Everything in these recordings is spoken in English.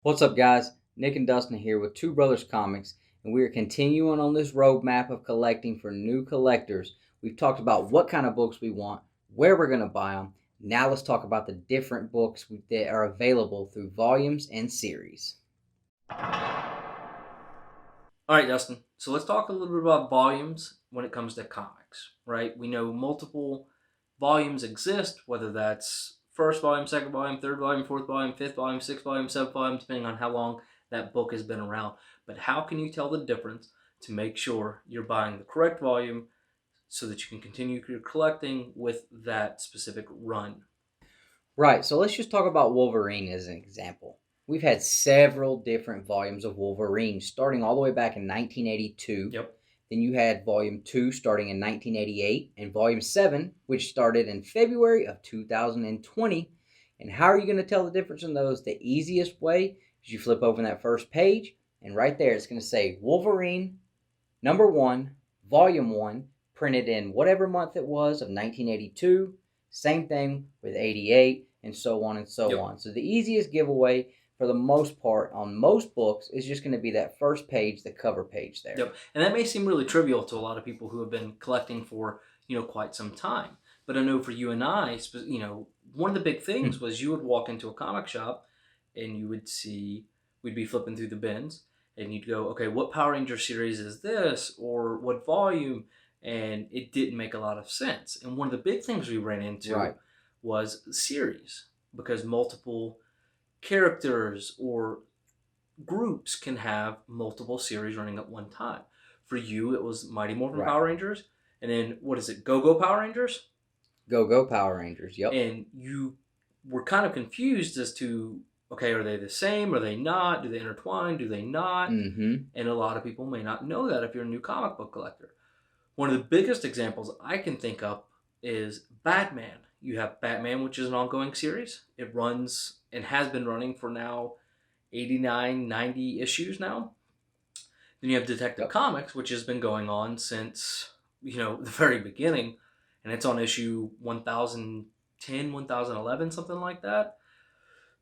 What's up, guys? Nick and Dustin here with Two Brothers Comics, and we are continuing on this roadmap of collecting for new collectors. We've talked about what kind of books we want, where we're going to buy them. Now let's talk about the different books that are available through volumes and series. All right, Dustin. So let's talk a little bit about volumes when it comes to comics, right? We know multiple volumes exist, whether that's first volume, second volume, third volume, fourth volume, fifth volume, sixth volume, seventh volume, depending on how long that book has been around. But how can you tell the difference to make sure you're buying the correct volume so that you can continue your collecting with that specific run? Right, so let's just talk about Wolverine as an example. We've had several different volumes of Wolverine, starting all the way back in 1982. Yep. Then you had Volume 2 starting in 1988, and Volume 7, which started in February of 2020. And how are you going to tell the difference in those? The easiest way is you flip open that first page, and right there it's going to say Wolverine number 1, Volume 1, printed in whatever month it was of 1982. Same thing with 88, and so on and so on. So the easiest giveaway for the most part on most books is just going to be that first page, the cover page there. Yep. And that may seem really trivial to a lot of people who have been collecting for, quite some time. But I know for you and I, one of the big things was you would walk into a comic shop and you would see, we'd be flipping through the bins and you'd go, okay, what Power Ranger series is this? Or what volume? And it didn't make a lot of sense. And one of the big things we ran into was series, because multiple characters or groups can have multiple series running at one time. For you, it was Mighty Morphin Power Rangers, and then what is it, Go-Go Power Rangers? Go-Go Power Rangers, yep. And you were kind of confused as to, okay, are they the same? Are they not? Do they intertwine? Do they not? And a lot of people may not know that if you're a new comic book collector. One of the biggest examples I can think of is Batman. You have Batman, which is an ongoing series. It runs and has been running for now 89, 90 issues now. Then you have Detective Comics, which has been going on since, the very beginning. And it's on issue 1010, 1011, something like that.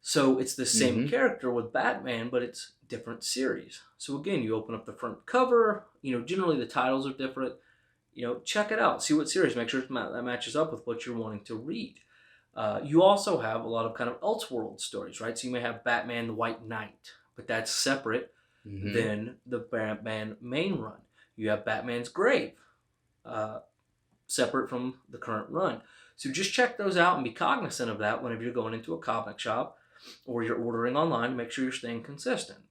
So it's the same character with Batman, but it's different series. So again, you open up the front cover. Generally the titles are different. Check it out. See what series. Make sure that matches up with what you're wanting to read. You also have a lot of kind of Elseworld stories, right? So you may have Batman the White Knight, but that's separate than the Batman main run. You have Batman's Grave, separate from the current run. So just check those out and be cognizant of that whenever you're going into a comic shop or you're ordering online to make sure you're staying consistent.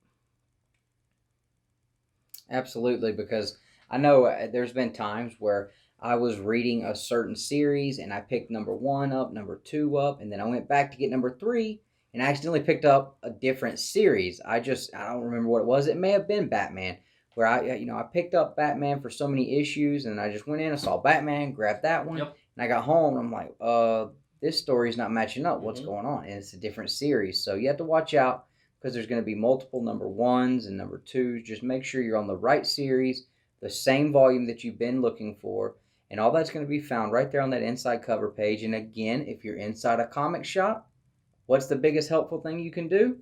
Absolutely, because I know there's been times where I was reading a certain series and I picked number 1 up, number 2 up, and then I went back to get number 3 and I accidentally picked up a different series. I don't remember what it was. It may have been Batman, where I picked up Batman for so many issues and I just went in, I saw Batman, grabbed that one, and I got home and I'm like, this story's not matching up. What's going on? And it's a different series. So you have to watch out because there's going to be multiple number 1s and number 2s. Just make sure you're on the right series, the same volume that you've been looking for, and all that's going to be found right there on that inside cover page. And again, if you're inside a comic shop, what's the biggest helpful thing you can do?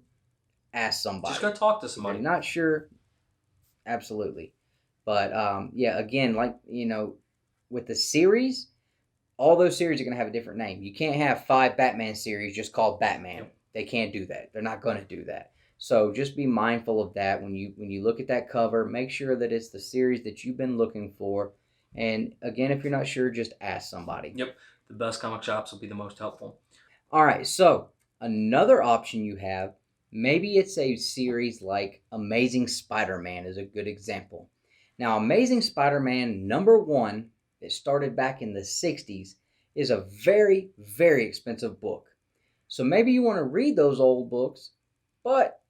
Ask somebody. Just go talk to somebody. If you're not sure, absolutely. But again, with the series, all those series are going to have a different name. You can't have 5 Batman series just called Batman. They can't do that. They're not going to do that. So just be mindful of that when you look at that cover. Make sure that it's the series that you've been looking for. And again, if you're not sure, just ask somebody. Yep. The best comic shops will be the most helpful. All right. So another option you have, maybe it's a series like Amazing Spider-Man is a good example. Now, Amazing Spider-Man number 1, that started back in the 60s, is a very, very expensive book. So maybe you want to read those old books, but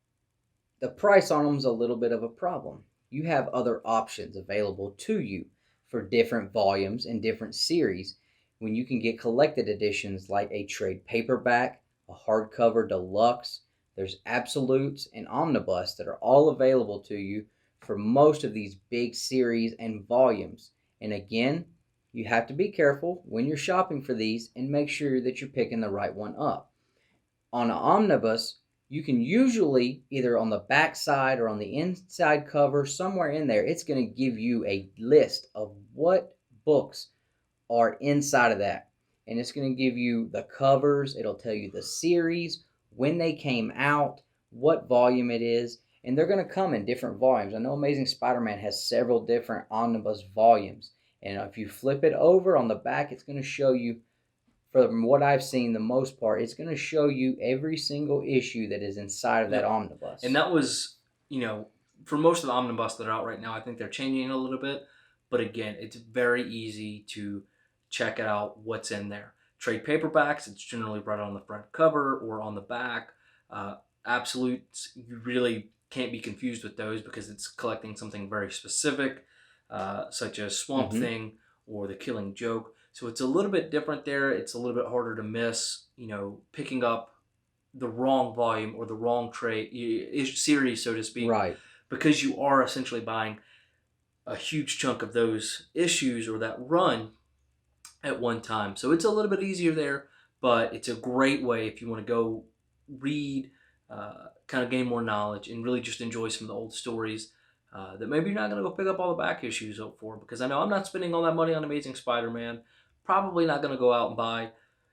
the price on them is a little bit of a problem. You have other options available to you for different volumes and different series when you can get collected editions like a trade paperback, a hardcover deluxe. There's absolutes and omnibus that are all available to you for most of these big series and volumes. And again, you have to be careful when you're shopping for these and make sure that you're picking the right one up. On an omnibus, you can usually either on the back side or on the inside cover, somewhere in there, it's going to give you a list of what books are inside of that. And it's going to give you the covers, it'll tell you the series, when they came out, what volume it is, and they're going to come in different volumes. I know Amazing Spider-Man has several different omnibus volumes, and if you flip it over on the back, it's going to show you, from what I've seen, the most part, it's going to show you every single issue that is inside of that omnibus. And that was, for most of the omnibus that are out right now, I think they're changing it a little bit. But again, it's very easy to check out what's in there. Trade paperbacks, it's generally right on the front cover or on the back. Absolutes, you really can't be confused with those because it's collecting something very specific, such as Swamp Thing or The Killing Joke. So it's a little bit different there. It's a little bit harder to miss, picking up the wrong volume or the wrong trade series, so to speak. Right. Because you are essentially buying a huge chunk of those issues or that run at one time. So it's a little bit easier there, but it's a great way if you want to go read, kind of gain more knowledge and really just enjoy some of the old stories that maybe you're not going to go pick up all the back issues for, because I know I'm not spending all that money on Amazing Spider-Man. Probably not going to go out and buy,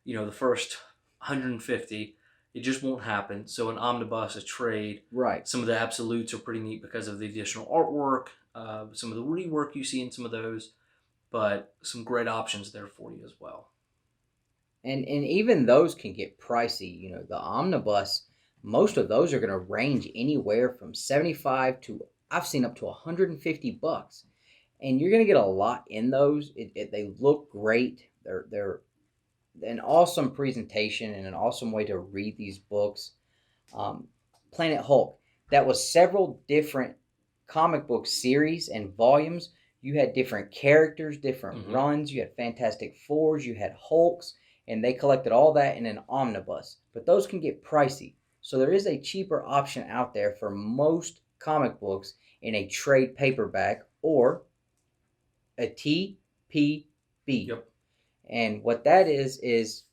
the first 150. It just won't happen. So an omnibus, a trade. Right. Some of the absolutes are pretty neat because of the additional artwork, some of the rework you see in some of those, but some great options there for you as well. And even those can get pricey. The omnibus, most of those are going to range anywhere from 75 to, I've seen up to $150. And you're going to get a lot in those. They look great. They're an awesome presentation and an awesome way to read these books. Planet Hulk, that was several different comic book series and volumes. You had different characters, different runs. You had Fantastic Fours, you had Hulks, and they collected all that in an omnibus. But those can get pricey. So there is a cheaper option out there for most comic books in a trade paperback or a TPB. Yep. And what that is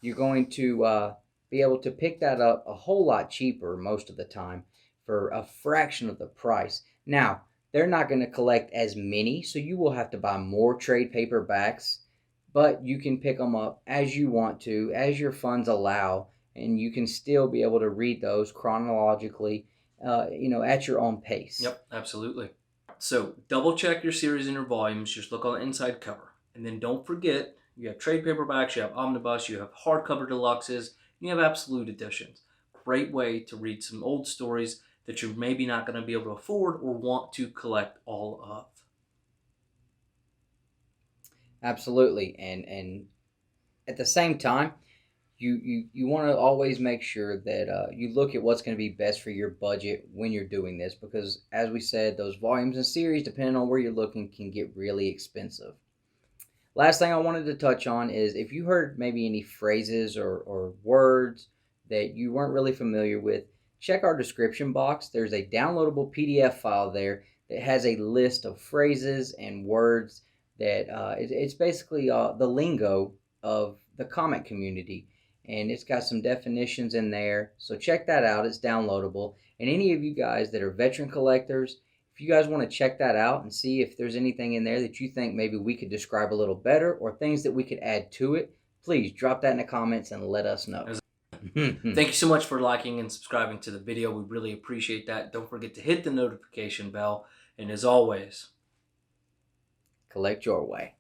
you're going to be able to pick that up a whole lot cheaper most of the time for a fraction of the price. Now, they're not going to collect as many, so you will have to buy more trade paperbacks, but you can pick them up as you want to, as your funds allow, and you can still be able to read those chronologically, at your own pace. Yep, absolutely. So double check your series and your volumes. Just look on the inside cover. And then don't forget, you have trade paperbacks, you have omnibus, you have hardcover deluxes, you have absolute editions. Great way to read some old stories that you're maybe not going to be able to afford or want to collect all of. Absolutely. And at the same time, you want to always make sure that you look at what's going to be best for your budget when you're doing this, because as we said, those volumes and series, depending on where you're looking, can get really expensive. Last thing I wanted to touch on is if you heard maybe any phrases or words that you weren't really familiar with, check our description box. There's a downloadable PDF file there that has a list of phrases and words that it's basically the lingo of the comic community. And it's got some definitions in there. So check that out. It's downloadable. And any of you guys that are veteran collectors, if you guys want to check that out and see if there's anything in there that you think maybe we could describe a little better or things that we could add to it, please drop that in the comments and let us know. Thank you so much for liking and subscribing to the video. We really appreciate that. Don't forget to hit the notification bell. And as always, collect your way.